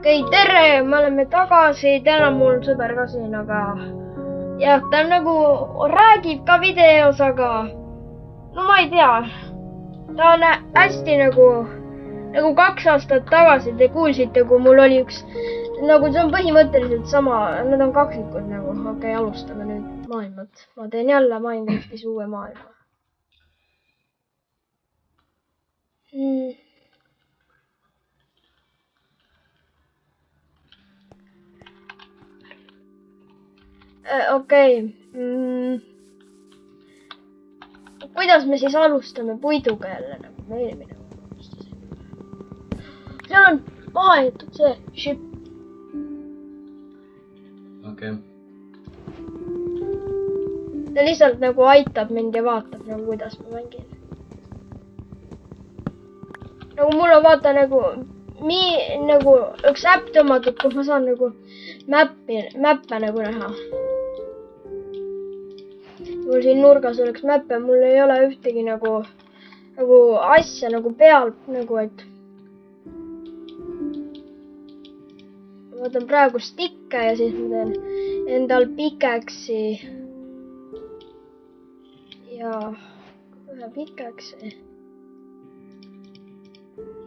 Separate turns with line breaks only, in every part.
okei, tere, me oleme tagasi, täna on mul sõber ka siin, aga jah, ta nagu räägib ka videos, aga no ma ei tea, ta on hästi nagu 2 aastat tagasi te kuulsite, kui mul oli üks, nagu see on põhimõtteliselt sama, nad on kaksikud nagu, okei, alustame nüüd maailmat, ma teen jälle Minecraftis uue maailma. Okei. Kuidas me siis alustame puiduga jälle, nagu me eelmine alustasime? Seal on maha jäetud see ship.
Okei.
Ta lihtsalt nagu aitab mind ja vaatab nagu, kuidas ma mängin. Nagu mul on vaata nagu üks äpp tõmmatud, kus ma saan nagu mäppe nagu näha. Mul siin nurgas oleks mäppe, mul ei ole ühtegi nagu asja nagu peal, nagu et ma võtan praegu stikke ja siis ma teen endal pikeksi ja ühe pikeksi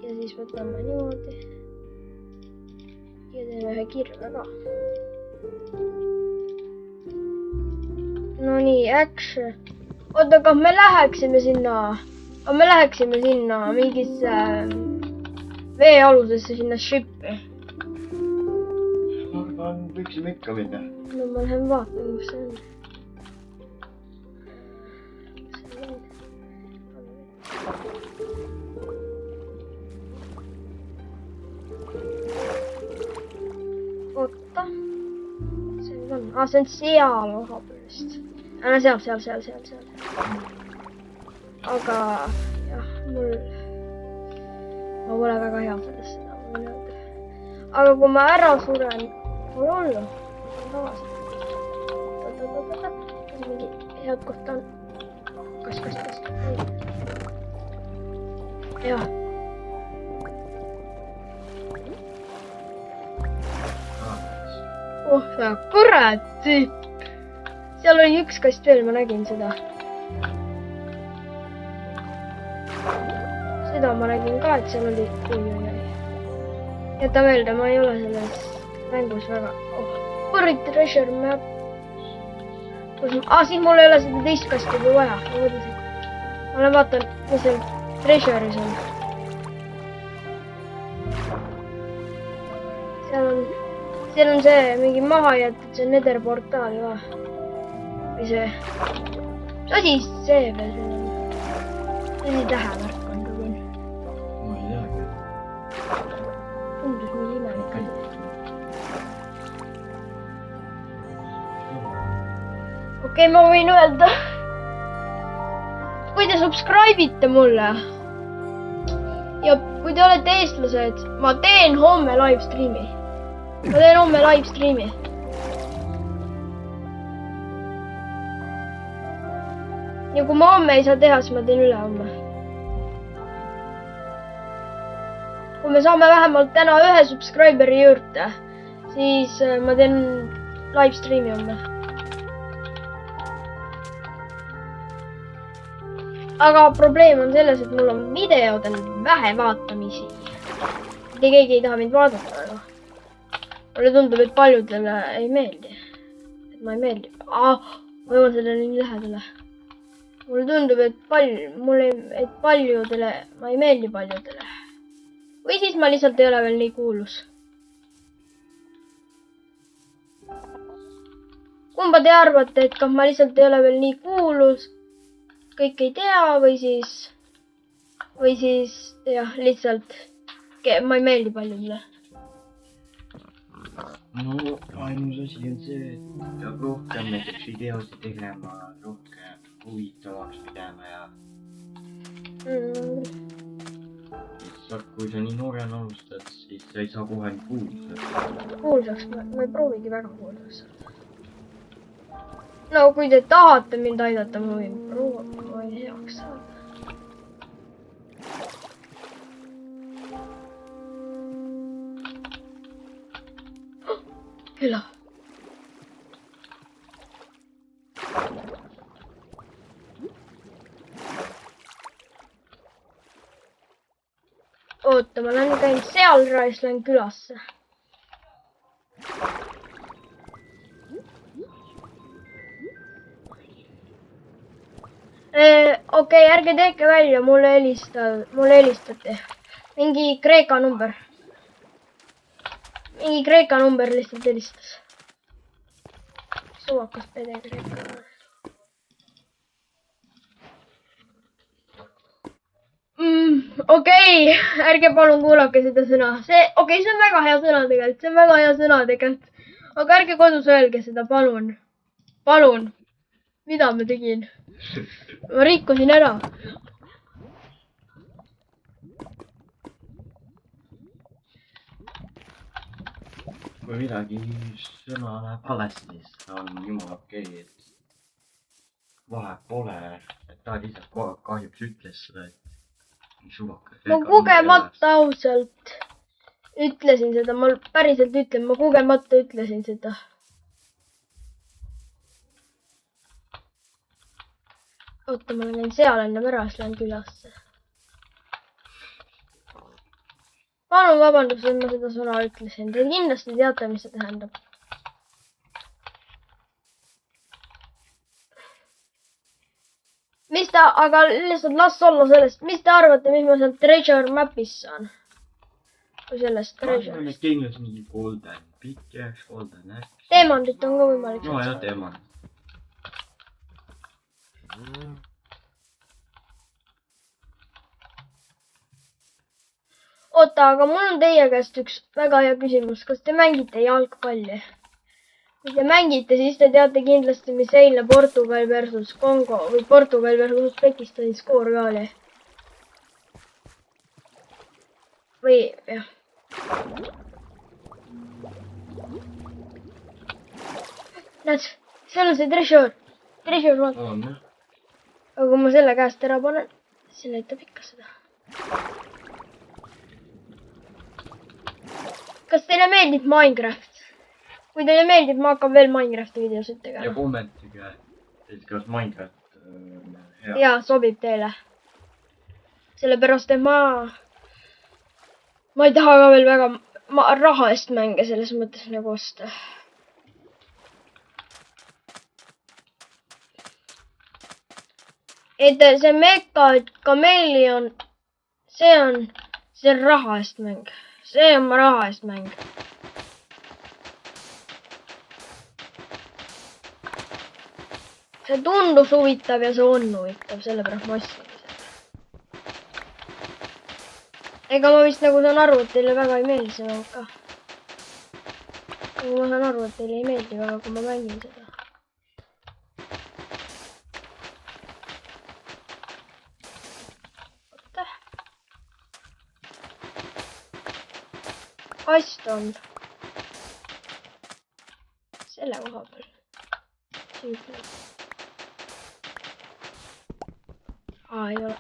ja siis võtame niimoodi ja teeme ühe kirve ka. No nii, action. Oota, kas me läheksime sinna mingisse veealusesse sinna shipi?
Ma arvan, võiksime ikka minna.
No ma lähen vaatan, kus see on. Oota. See on, see on seal osa pealist. Seal. Aga jah, ma pole väga hea sellest seda, ma võin öelda. Aga kui ma ära suren, pole hullu. Kas mingi head kohta on? Kas? Jah. Oh, sa kurat tüüp. Seal oli üks kast veel, ma nägin seda. Seda ma nägin ka, et seal oli... Jäta meelde, ma ei ole selles mängus väga... Buried treasure map. Siis mul ei ole seda teist kasti juba vaja. Ma olen vaatan, mis seal treasure'is on. Seal on see mingi maha jäetud, see nether portaali va. Või see... Mis asi see veel seal on? See tähevärk on ka küll.
Ma ei teagi.
Tundus mingi imelik asi. Okei, ma võin öelda. Kui te subscribe'ite mulle ja kui te olete eestlased, ma teen homme livestreami. Ja kui ma homme ei saa teha, siis ma teen üle homme. Kui me saame vähemalt täna 1 subscriberi juurde, siis ma teen livestreami homme. Aga probleem on selles, et mul on videodel vähe vaatamisi. Mitte keegi ei taha mind vaadata, aga mulle tundub, et paljudele ei meeldi. Et ma ei meeldi. Ma jõuan sellele nii lähedale. Mulle tundub, et paljudele, ma ei meeldi paljudele. Või siis ma lihtsalt ei ole veel nii kuulus. Kumba te arvate, et kas ma lihtsalt ei ole veel nii kuulus, kõik ei tea, või siis jah, lihtsalt ma ei meeldi paljudele.
No, ainus asi on see, et peab rohkem näiteks videosid tegema, rohkem huvitavaks pidama ja... Kui sa nii noorena alustad, siis sa ei saa kohe nii kuulsaks.
Kuulsaks? Ma ei proovigi väga kuulsaks saada. No, kui te tahate mind aidata, ma võin proovida, ma võin heaks saada. küla. oota, ma lähen käin seal ära ja siis lähen külasse. Okei, ärge tehke välja, mulle helistati. Mingi Kreeka number. Mingi Kreeka number lihtsalt helistas. Suvakas pede Kreeka. Okei, ärge palun kuulake seda sõna. See on väga hea sõna tegelikult. See on väga hea sõna tegelikult. Aga ärge kodus öelge seda, palun. Palun. Mida ma tegin? Ma rikkusin ära.
kui midagi sõna läheb halesti, siis on jumala okei, et vahet pole, et ta lihtsalt kahjuks ütles seda, et suvakas.
Ma kogemata ausalt ütlesin seda, ma päriselt ütlen, ma kogemata ütlesin seda. oota, ma lähen seal ennem ära, siis lähen külasse. palun vabandust, et ma seda sõna ütlesin. Te kindlasti teate, mis see tähendab. aga lihtsalt las olla sellest. Mis te arvate, mis ma sealt treasure map'ist saan? Või sellest treasure'ist?
Kindlasti mingi golden pickaxe, golden axe.
Teemandit on ka võimalik.
No jah, teemand.
oota, aga mul on teie käest üks väga hea küsimus. Kas te mängite jalgpalli? Kui te mängite, siis te teate kindlasti, mis eilne Portugal versus Kongo või Portugal versus Usbekistani skoor ka oli. Või jah. Näed, seal on see treasure. Treasure vaata.
On jah.
Aga kui ma selle käest ära panen, see näitab ikka seda. Kas teile meeldib Minecraft? Kui teile meeldib, ma hakkan veel Minecrafti videosid tegema.
Ja kommentige, et kas Minecraft hea.
Jaa, sobib teile. Sellepärast, et ma ei taha ka veel väga raha eest mänge selles mõttes nagu osta. Et see Mecha Chameleon, see on raha eest mäng. See on ma raha eest mäng. See tundus huvitav ja see on huvitav, sellepärast ma ostsin seda. Ega ma vist nagu saan aru, et teile väga ei meeldi see mäng ka. Aga ma saan aru, et teile ei meeldi väga, kui ma mängin seda. Oota. Kast on. Selle koha peal. Süüpil. Ei ole.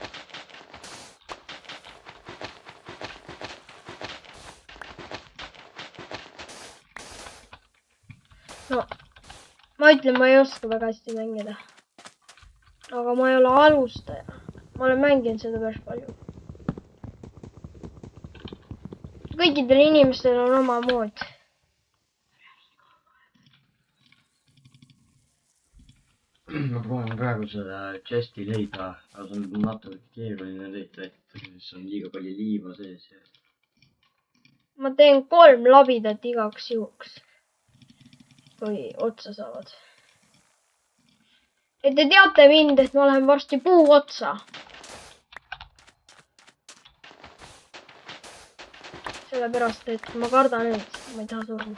No, ma ütlen, ma ei oska väga hästi mängida. Aga ma ei ole alustaja. Ma olen mänginud seda päris palju. Kõikidel inimestel on oma mood.
Ma proovin praegu seda chest'i leida, aga see on natuke keeruline leida, et siis on liiga palju liiva sees.
Ma teen 3 labidat igaks juhuks, kui otsa saavad. Et te teate mind, et ma lähen varsti puu otsa. Sellepärast, et ma kardan nüüd, ma ei taha surma.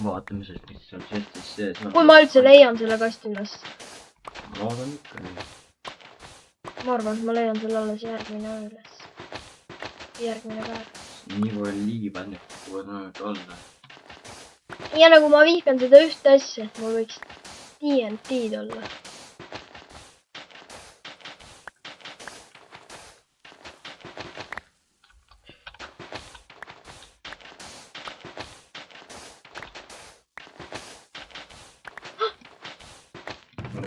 Vaatame siis, mis seal chest'is sees on.
Kui ma üldse leian selle kasti üles.
Ma loodan ikka nii.
Ma arvan, et ma leian selle alles järgmine üles. Järgmine päev.
Nii palju liiva nüüd kuulnud olla.
Ja nagu ma vihkan seda ühte asja, et mul võiks TNT-d olla.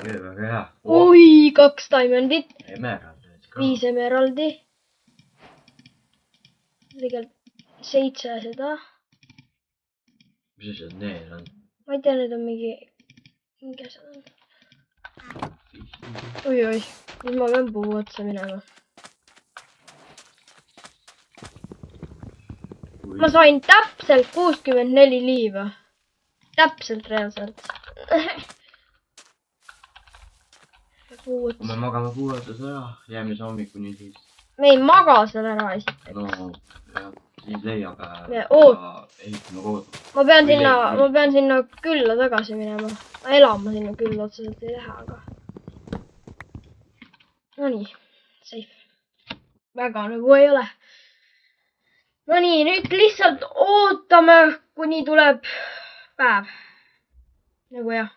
okei, väga hea.
oi, 2 diamondit,
Emerald.
5 emeraldi. tegelikult 7 seda.
mis asjad need on?
ma ei tea, need on mingi asjad on. oi, nüüd ma pean puu otsa minema. ma sain täpselt 64 liiva. täpselt reaalselt.
kui me magame puu otsas ära, jääme siis hommikuni siis.
me ei maga seal ära esiteks.
no jah, siis leiab ehitame koos.
ma pean sinna külla tagasi minema. elama sinna külla otseselt ei lähe, aga. Nonii, safe. väga nagu ei ole. Nonii, nüüd lihtsalt ootame, kuni tuleb päev. nagu jah.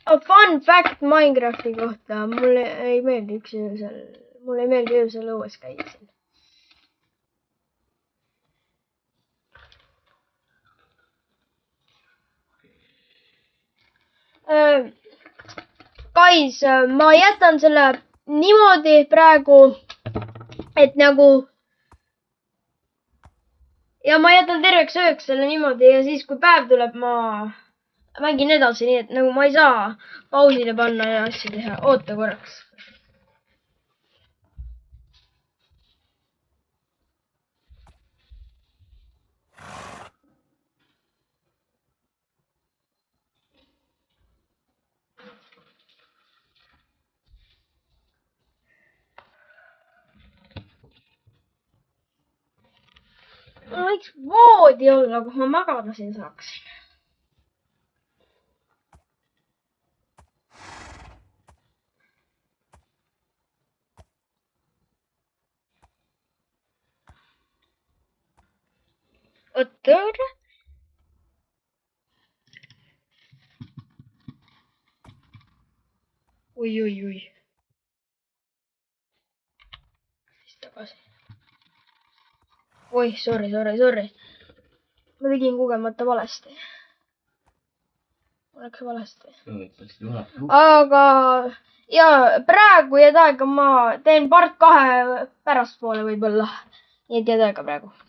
Fun fact Minecrafti kohta. mulle ei meeldi öösel õues käia siin. Guys, ma jätan selle niimoodi praegu, et nagu ja ma jätan terveks ööks selle niimoodi ja siis, kui päev tuleb, ma mängin edasi, nii et nagu ma ei saa pausile panna ja asju teha. oota korraks. võiks voodi olla, kus ma magada siin saaksin. oota. oi. siis tagasi. oih, sorry. ma tegin kogemata valesti. Oleks valesti. aga ja praegu jääd aega, ma teen part 2 pärastpoole võib-olla. nii et jääd aega praegu.